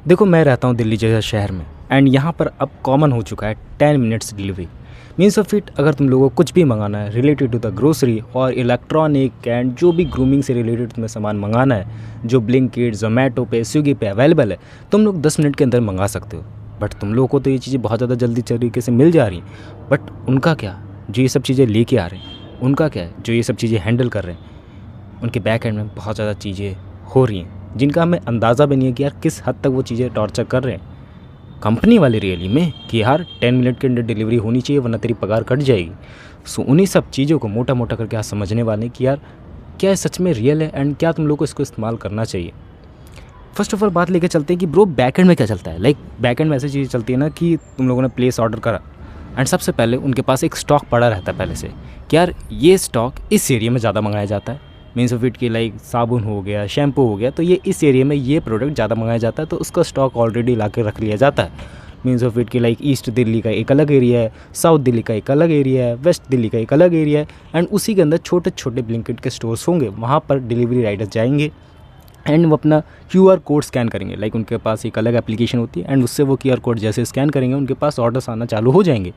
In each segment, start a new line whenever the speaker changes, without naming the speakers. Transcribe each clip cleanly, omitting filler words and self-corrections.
देखो, मैं रहता हूँ दिल्ली जैसे शहर में एंड यहाँ पर अब कॉमन हो चुका है 10 minutes delivery. Means of it, अगर तुम लोगों को कुछ भी मंगाना है रिलेटेड टू द ग्रोसरी और इलेक्ट्रॉनिक एंड जो भी ग्रूमिंग से रिलेटेड तुम्हें सामान मंगाना है, जो ब्लिंकिट, जोमेटो पे, स्विगी पे अवेलेबल है, तुम लोग 10 मिनट के अंदर मंगा सकते हो। बट तुम लोगों को तो ये चीज़ें बहुत ज़्यादा जल्दी तरीके से मिल जा रही हैं। बट उनका क्या, जो ये सब चीज़ें लेके आ रहे हैं, उनका क्या है, जो ये सब चीज़ें हैंडल कर रहे हैं, उनके बैक एंड में बहुत ज़्यादा चीज़ें हो रही हैं जिनका हमें अंदाज़ा भी नहीं है कि यार किस हद तक वो चीज़ें टॉर्चर कर रहे हैं कंपनी वाले रियली में, कि यार 10 मिनट के अंदर डिलीवरी होनी चाहिए वरना तेरी पगार कट जाएगी। सो उन्हीं सब चीज़ों को मोटा मोटा करके आज समझने वाले हैं कि यार क्या ये सच में रियल है एंड क्या तुम लोग को इसको इस्तेमाल करना चाहिए। फर्स्ट ऑफ ऑल बात लेके चलते हैं कि ब्रो बैकएंड में क्या चलता है। लाइक बैकएंड में ऐसी चीज़ चलती है ना कि तुम लोगों ने प्लेस ऑर्डर करा एंड सबसे पहले उनके पास एक स्टॉक पड़ा रहता है पहले से कि यार ये स्टॉक इस एरिया में ज़्यादा मंगाया जाता है। मीन्स ऑफ इट की लाइक साबुन हो गया, शैम्पू हो गया, तो ये इस एरिया में ये प्रोडक्ट ज़्यादा मंगाया जाता है, तो उसका स्टॉक ऑलरेडी ला के रख लिया जाता है। मीन्स ऑफ इट की लाइक ईस्ट दिल्ली का एक अलग एरिया है, साउथ दिल्ली का एक अलग एरिया है, वेस्ट दिल्ली का एक अलग एरिया है एंड उसी के अंदर छोटे छोटे ब्लिंकिट के स्टोर्स होंगे। वहाँ पर डिलीवरी राइडर्स जाएंगे एंड वो अपना QR कोड स्कैन करेंगे। लाइक उनके पास एक अलग एप्लीकेशन होती है एंड उससे वो QR कोड जैसे स्कैन करेंगे उनके पास ऑर्डर्स आना चालू हो जाएंगे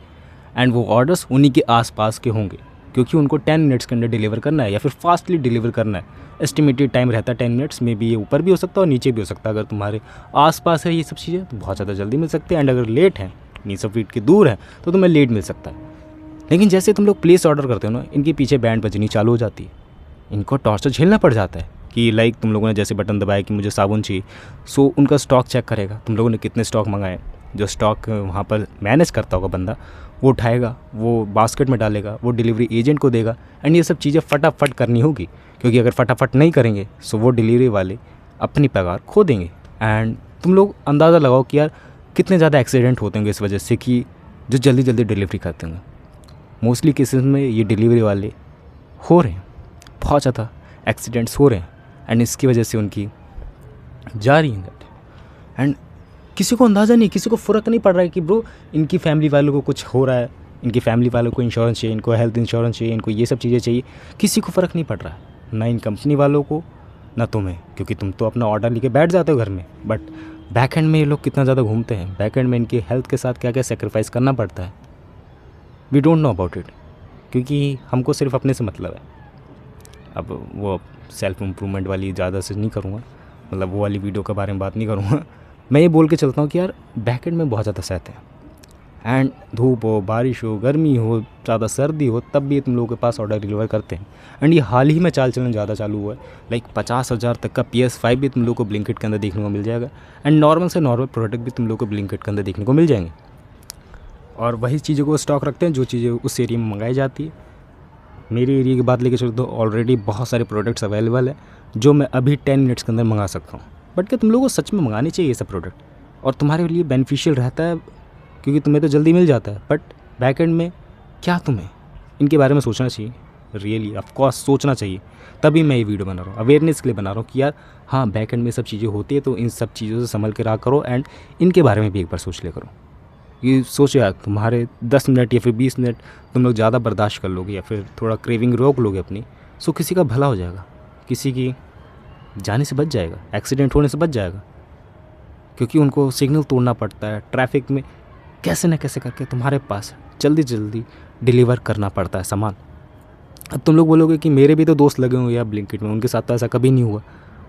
एंड वो ऑर्डर्स उन्हीं के आसपास के होंगे क्योंकि उनको 10 मिनट्स के अंदर डिलीवर करना है या फिर फास्टली डिलीवर करना है। एस्टिमेटेड टाइम रहता है 10 मिनट्स में, भी ये ऊपर भी हो सकता है और नीचे भी हो सकता है। अगर तुम्हारे आसपास है ये सब चीज़ें तो बहुत ज़्यादा जल्दी मिल सकती है एंड अगर लेट है, मीन्स ऑफ इट की दूर है, तो तुम्हें लेट मिल सकता है। लेकिन जैसे तुम लोग प्लेस ऑर्डर करते हो ना, इनके पीछे बैंड बजनी चालू हो जाती है, इनको टॉर्चर झेलना पड़ जाता है कि लाइक तुम लोगों ने जैसे बटन दबाया कि मुझे साबुन चाहिए, सो उनका स्टॉक चेक करेगा, तुम लोगों ने कितने स्टॉक मंगाए। जो स्टॉक वहाँ पर मैनेज करता होगा बंदा, वो उठाएगा, वो बास्केट में डालेगा, वो डिलीवरी एजेंट को देगा एंड ये सब चीज़ें फटाफट करनी होगी क्योंकि अगर फटाफट नहीं करेंगे सो वो डिलीवरी वाले अपनी पगार खो देंगे। एंड तुम लोग अंदाज़ा लगाओ कि यार कितने ज़्यादा एक्सीडेंट होते होंगे इस वजह से कि जो जल्दी जल्दी डिलीवरी करते होंगे। मोस्टली केसेस में ये डिलीवरी वाले हो रहे हैं, बहुत ज़्यादा एक्सीडेंट्स हो रहे हैं एंड इसकी वजह से उनकी जा रही हैं एंड किसी को अंदाज़ा नहीं, किसी को फ़र्क नहीं पड़ रहा है कि ब्रो इनकी फैमिली वालों को कुछ हो रहा है, इनकी फैमिली वालों को इंश्योरेंस चाहिए, इनको हेल्थ इंश्योरेंस चाहिए, इनको ये सब चीज़ें चाहिए। किसी को फ़र्क नहीं पड़ रहा है, ना इन कंपनी वालों को ना तुम्हें, क्योंकि तुम तो अपना ऑर्डर लेके बैठ जाते हो घर में। बट बैक एंड में ये लोग कितना ज़्यादा घूमते हैं, बैक एंड में इनकी हेल्थ के साथ क्या क्या सेक्रीफाइस करना पड़ता है, we don't know about it, क्योंकि हमको सिर्फ अपने से मतलब है। अब वो सेल्फ इम्प्रूवमेंट वाली ज़्यादा से नहीं करूँगा, मतलब वो वाली वीडियो के बारे में बात नहीं करूँगा। मैं ये बोल के चलता हूँ कि यार बैक एंड में बहुत ज़्यादा सहते हैं एंड धूप हो, बारिश हो, गर्मी हो, ज़्यादा सर्दी हो, तब भी तुम लोगों के पास ऑर्डर डिलीवर करते हैं। एंड ये हाल ही में चाल चलन ज़्यादा चालू हुआ है। लाइक 50,000 तक का PS5 भी तुम लोग को ब्लिंकिट के अंदर देखने को मिल जाएगा एंड नॉर्मल से नॉर्मल प्रोडक्ट भी तुम लोग को ब्लिंकिट के अंदर देखने को मिल जाएंगे। और वही चीज़ों को स्टॉक रखते हैं जो चीज़ें उस एरिया में मंगाई जाती है। मेरे एरिया की बात लेके चलो तो ऑलरेडी बहुत सारे प्रोडक्ट्स अवेलेबल है जो मैं अभी 10 मिनट्स के अंदर मंगा सकता हूँ। बट क्या तुम लोगों को सच में मंगाने चाहिए ये सब प्रोडक्ट, और तुम्हारे लिए बेनिफिशियल रहता है क्योंकि तुम्हें तो जल्दी मिल जाता है। बट बैक एंड में क्या तुम्हें इनके बारे में सोचना चाहिए, रियली ऑफ कोर्स सोचना चाहिए। तभी मैं ये वीडियो बना रहा हूँ, अवेयरनेस के लिए बना रहा हूँ कि यार हाँ बैक एंड में सब चीज़ें होती है, तो इन सब चीज़ों से संभल के रहा करो एंड इनके बारे में भी एक बार सोच लिया करो। ये सोचो यार, तुम्हारे 10 मिनट या फिर 20 मिनट तुम लोग ज़्यादा बर्दाश्त कर लोगे या फिर थोड़ा क्रेविंग रोक लोगे अपनी, सो किसी का भला हो जाएगा, किसी की जाने से बच जाएगा, एक्सीडेंट होने से बच जाएगा। क्योंकि उनको सिग्नल तोड़ना पड़ता है ट्रैफिक में, कैसे न कैसे करके तुम्हारे पास जल्दी जल्दी डिलीवर करना पड़ता है सामान। अब तुम लोग बोलोगे कि मेरे भी तो दोस्त लगे हुए हैं ब्लिंकिट में, उनके साथ तो ऐसा कभी नहीं हुआ।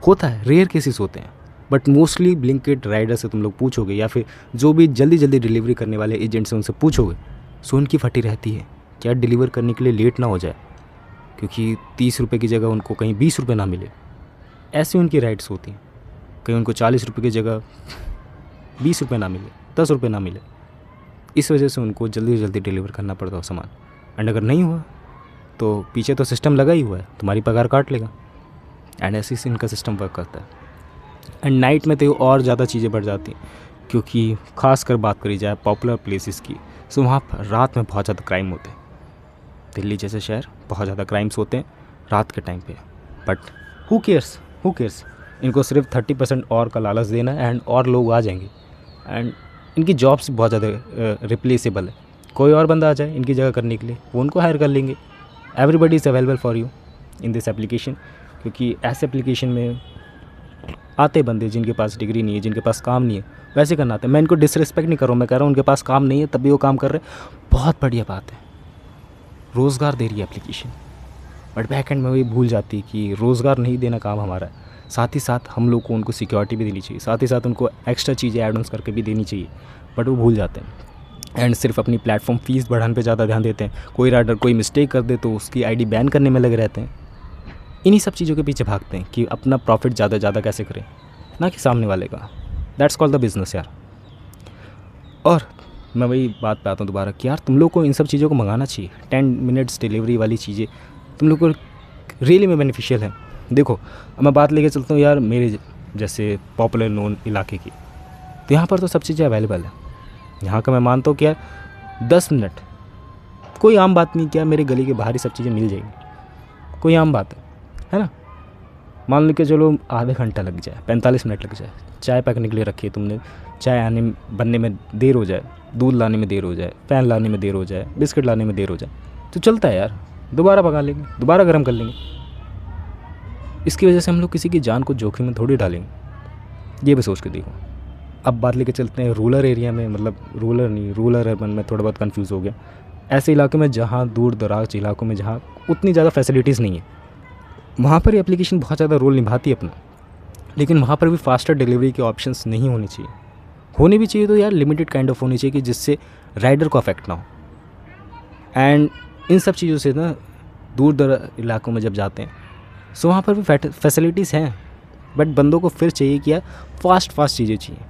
होता है, रेयर केसेस होते हैं, बट मोस्टली ब्लिंकिट राइडर से तुम लोग पूछोगे या फिर जो भी जल्दी जल्दी डिलीवरी करने वाले एजेंट से उनसे पूछोगे, सो उनकी फटी रहती है क्या डिलीवर करने के लिए लेट ना हो जाए, क्योंकि 30 रुपये की जगह उनको कहीं 20 रुपये ना मिले। ऐसी उनकी राइड्स होती हैं, कहीं उनको 40 रुपये की जगह 20 रुपये ना मिले, 10 रुपये ना मिले। इस वजह से उनको जल्दी जल्दी डिलीवर करना पड़ता है सामान। एंड अगर नहीं हुआ तो पीछे तो सिस्टम लगा ही हुआ है, तुम्हारी पगार काट लेगा। एंड ऐसे ही इनका सिस्टम वर्क करता है। एंड नाइट में तो और ज़्यादा चीज़ें बढ़ जाती हैं, क्योंकि खासकर बात करी जाए पॉपुलर प्लेसेस की, सो वहाँ पर रात में बहुत ज़्यादा क्राइम होते हैं। दिल्ली जैसे शहर बहुत ज़्यादा क्राइम्स होते हैं रात के टाइम पे। बट हु केयर्स, इनको सिर्फ 30% और का लालच देना है एंड और लोग आ जाएंगे। एंड इनकी जॉब्स बहुत ज़्यादा रिप्लेसेबल है, कोई और बंदा आ जाए इनकी जगह करने के लिए, वो उनको हायर कर लेंगे। Everybody is available for you in this application, क्योंकि ऐसे एप्लीकेशन में आते बंदे जिनके पास डिग्री नहीं है, जिनके पास काम नहीं है, वैसे करना आता है। मैं इनको डिसरिस्पेक्ट नहीं कर रहा हूँ, मैं कह रहा हूँ उनके पास काम नहीं है तब भी वो काम कर रहे हैं, बहुत बढ़िया बात है, रोज़गार दे रही है एप्लीकेशन। बट बैक एंड में वही भूल जाती है कि रोज़गार नहीं देना काम हमारा है, साथ ही साथ हम लोग को उनको सिक्योरिटी भी देनी चाहिए, साथ ही साथ उनको एक्स्ट्रा चीज़ें ऐड ऑन्स करके भी देनी चाहिए, बट वो भूल जाते हैं एंड सिर्फ अपनी प्लेटफॉर्म फ़ीस बढ़ाने पे ज़्यादा ध्यान देते हैं। कोई राइडर कोई मिस्टेक कर दे तो उसकी आईडी बैन करने में लगे रहते हैं। इन्हीं सब चीज़ों के पीछे भागते हैं कि अपना प्रॉफिट ज़्यादा ज़्यादा कैसे करें, ना कि सामने वाले का। दैट्स कॉल्ड द बिज़नेस यार। और मैं वही बात पे आता हूँ दोबारा कि यार तुम लोग को इन सब चीज़ों को मंगाना चाहिए। 10 मिनट्स डिलीवरी वाली चीज़ें तुम लोग को रियली में बेनिफिशियल है। देखो अब मैं बात लेके चलता हूँ यार मेरे जैसे पॉपुलर नोन इलाके की, तो यहाँ पर तो सब चीज़ें अवेलेबल है। यहाँ का मैं मानता हूँ कि यार 10 मिनट कोई आम बात नहीं, क्या मेरे गली के बाहर ही सब चीज़ें मिल जाएंगी, कोई आम बात है ना। मान लो कि चलो आधे घंटा लग जाए, 45 मिनट लग जाए, चाय पकने के लिए रखी है तुमने, चाय आने बनने में देर हो जाए, दूध लाने में देर हो जाए, फ़ैन लाने में देर हो जाए, बिस्किट लाने में देर हो जाए, तो चलता है यार, दोबारा पका लेंगे, दोबारा गर्म कर लेंगे। इसकी वजह से हम लोग किसी की जान को जोखिम में थोड़ी डालेंगे, ये भी सोच के देखो। अब बात लेके चलते हैं रूरल एरिया में, मतलब रूरल अर्बन में थोड़ा बहुत कन्फ्यूज़ हो गया। ऐसे इलाके में जहाँ दूर दराज इलाकों में जहाँ उतनी ज़्यादा फैसिलिटीज़ नहीं है, वहाँ पर ये एप्लीकेशन बहुत ज़्यादा रोल निभाती है अपना, लेकिन वहाँ पर भी फास्टर डिलीवरी के ऑप्शंस नहीं होने चाहिए। होनी भी चाहिए तो यार लिमिटेड काइंड ऑफ होनी चाहिए कि जिससे राइडर को अफेक्ट ना हो। एंड इन सब चीज़ों से ना दूर दराज इलाकों में जब जाते हैं सो वहाँ पर भी फैसिलिटीज़ हैं, बट बंदों को फिर चाहिए कि यार फास्ट चीज़ें चाहिए,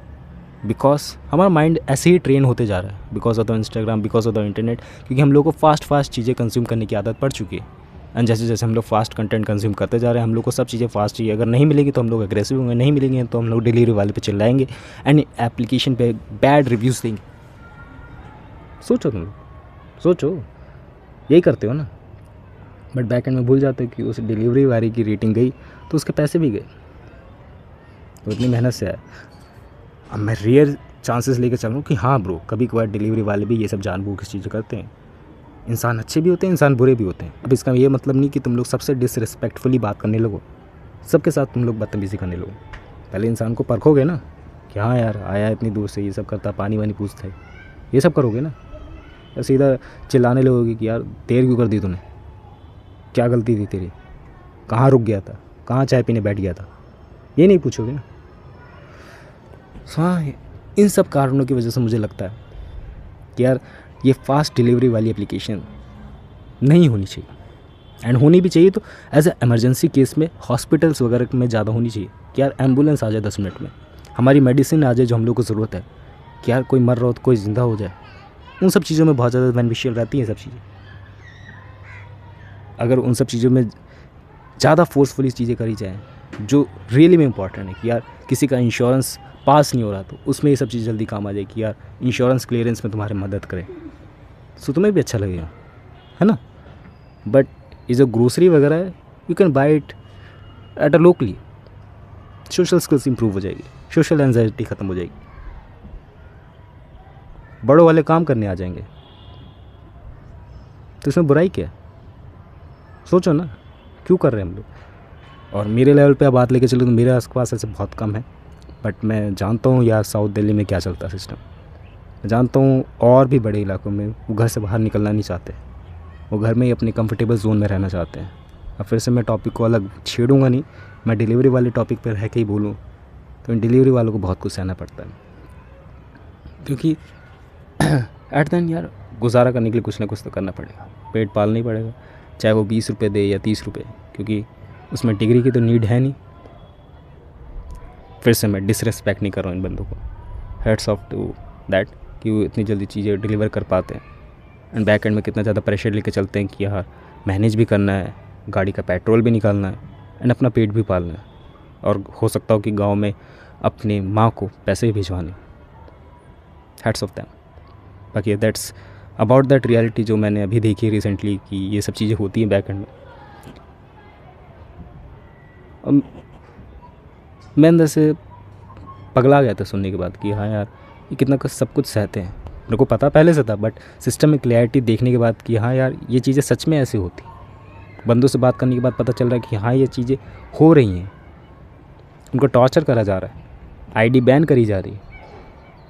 बिकॉज हमारा माइंड ऐसे ही ट्रेन होते जा रहा है because of the Instagram, because of the internet, क्योंकि हम लोग को फास्ट चीज़ें कंज्यूम करने की आदत पड़ चुकी है। एंड जैसे जैसे हम लोग फास्ट कंटेंट कंज्यूम करते जा रहे हैं, हम लोग को सब चीज़ें फास्ट चाहिए। अगर नहीं मिलेगी तो हम लोग एग्रेसिव होंगे, नहीं मिलेंगे तो हम लोग डिलीवरी वाले पे चिल्लाएंगे एंड एप्लीकेशन पे बैड रिव्यूज़ देंगे। सोचो तुम लोग, सोचो, यही करते हो ना। बट बैक एंड में भूल जाते हो कि उस डिलीवरी वाले की रेटिंग गई तो उसके पैसे भी गए, तो इतनी मेहनत से आया। अब मैं रेयर चांसेस लेके चल रहा हूँ कि हाँ ब्रो, कभी कभार डिलीवरी वाले भी ये सब जानबूझ की चीज़ें करते हैं। इंसान अच्छे भी होते हैं, इंसान बुरे भी होते हैं। अब इसका ये मतलब नहीं कि तुम लोग सबसे डिसरिस्पेक्टफुली बात करने लगो, सबके साथ तुम लोग बदतमीज़ी करने लगो। पहले इंसान को परखोगे ना कि हाँ यार आया इतनी दूर से, ये सब करता, पानी वानी पूछता है, ये सब करोगे ना। या सीधा चिल्लाने लगोगे कि यार देर क्यों कर दी तूने, क्या गलती थी तेरी, कहाँ रुक गया था, कहाँ चाय पीने बैठ गया था, ये नहीं पूछोगे ना। हाँ, इन सब कारणों की वजह से मुझे लगता है कि यार ये फास्ट डिलीवरी वाली एप्लीकेशन नहीं होनी चाहिए। एंड होनी भी चाहिए तो एज ए इमरजेंसी केस में हॉस्पिटल्स वगैरह में ज़्यादा होनी चाहिए कि यार एम्बुलेंस आ जाए 10 मिनट में, हमारी मेडिसिन आ जाए जो हम लोग को ज़रूरत है, कि यार कोई मर रहा हो तो कोई ज़िंदा हो जाए। उन सब चीज़ों में बहुत ज़्यादा बेनिफिशियल रहती हैं सब चीज़ें। अगर उन सब चीज़ों में ज़्यादा फोर्सफुली चीज़ें करी जाएँ जो रियली में इम्पॉर्टेंट है, कि यार किसी का इंश्योरेंस पास नहीं हो रहा तो उसमें ये सब चीज़ जल्दी काम आ जाए कि यार इंश्योरेंस क्लियरेंस में तुम्हारी मदद करें, सो तुम्हें भी अच्छा लगेगा, है ना। बट ये जो ग्रोसरी वगैरह है, you can buy it at a locally, social skills improve हो जाएगी, सोशल एंजाइटी ख़त्म हो जाएगी, बड़ों वाले काम करने आ जाएंगे, तो इसमें बुराई क्या है? सोचो ना, क्यों कर रहे हैं हम लोग। और मेरे लेवल पे आप बात लेके चलो तो मेरे आसपास ऐसे बहुत कम है, बट मैं जानता हूँ यार साउथ दिल्ली में क्या चलता है सिस्टम। मैं जानता हूँ और भी बड़े इलाकों में वो घर से बाहर निकलना नहीं चाहते, वो घर में ही अपने कंफर्टेबल जोन में रहना चाहते हैं। अब फिर से मैं टॉपिक को अलग छेड़ूंगा नहीं, मैं डिलीवरी वाले टॉपिक पर रह के ही बोलूँ तो इन डिलीवरी वालों को बहुत कुछ सहना पड़ता है, क्योंकि एट द एंड यार गुजारा करने के लिए कुछ ना कुछ तो करना पड़ेगा, पेट पालना ही पड़ेगा, चाहे वो 20 रुपये दे या 30 रुपये, क्योंकि उसमें डिग्री की तो नीड है नहीं। फिर से मैं डिसरेस्पेक्ट नहीं कर रहा हूँ इन बंदों को, हेड्स ऑफ टू दैट कि वो इतनी जल्दी चीज़ें डिलीवर कर पाते हैं एंड बैक एंड में कितना ज़्यादा प्रेशर लेके चलते हैं कि यार मैनेज भी करना है, गाड़ी का पेट्रोल भी निकालना है एंड अपना पेट भी पालना है, और हो सकता हो कि गांव में अपने माँ को पैसे भी भिजवाने। Heads of them. बाकी दैट्स अबाउट दैट रियलिटी जो मैंने अभी देखी रिसेंटली कि ये सब चीज़ें होती हैं बैक एंड में। मैं अंदर से पगला गया था सुनने के बाद कि हाँ यार ये कितना सब कुछ सहते हैं। मेरे को पता पहले से था, बट सिस्टम में क्लैरिटी देखने के बाद कि हाँ यार ये चीज़ें सच में ऐसी होती। बंदों से बात करने के बाद पता चल रहा है कि हाँ ये चीज़ें हो रही हैं। उनको टॉर्चर करा जा रहा है, आईडी बैन करी जा रही है,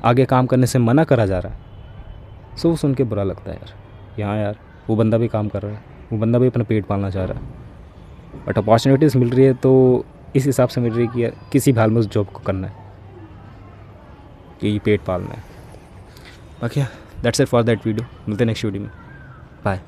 आगे काम करने से मना करा जा रहा है। सो सुन के बुरा लगता है यार। यहाँ यार वो बंदा भी काम कर रहा है, वो बंदा भी अपना पेट पालना चाह रहा है, बट अपॉर्चुनिटीज़ मिल रही है तो इस हिसाब से मिल रही है कि यार किसी भी हाल में उस जॉब को करना है, कि पेट पालना है। बाकी that's it for that video. मिलते हैं नेक्स्ट वीडियो में। बाय।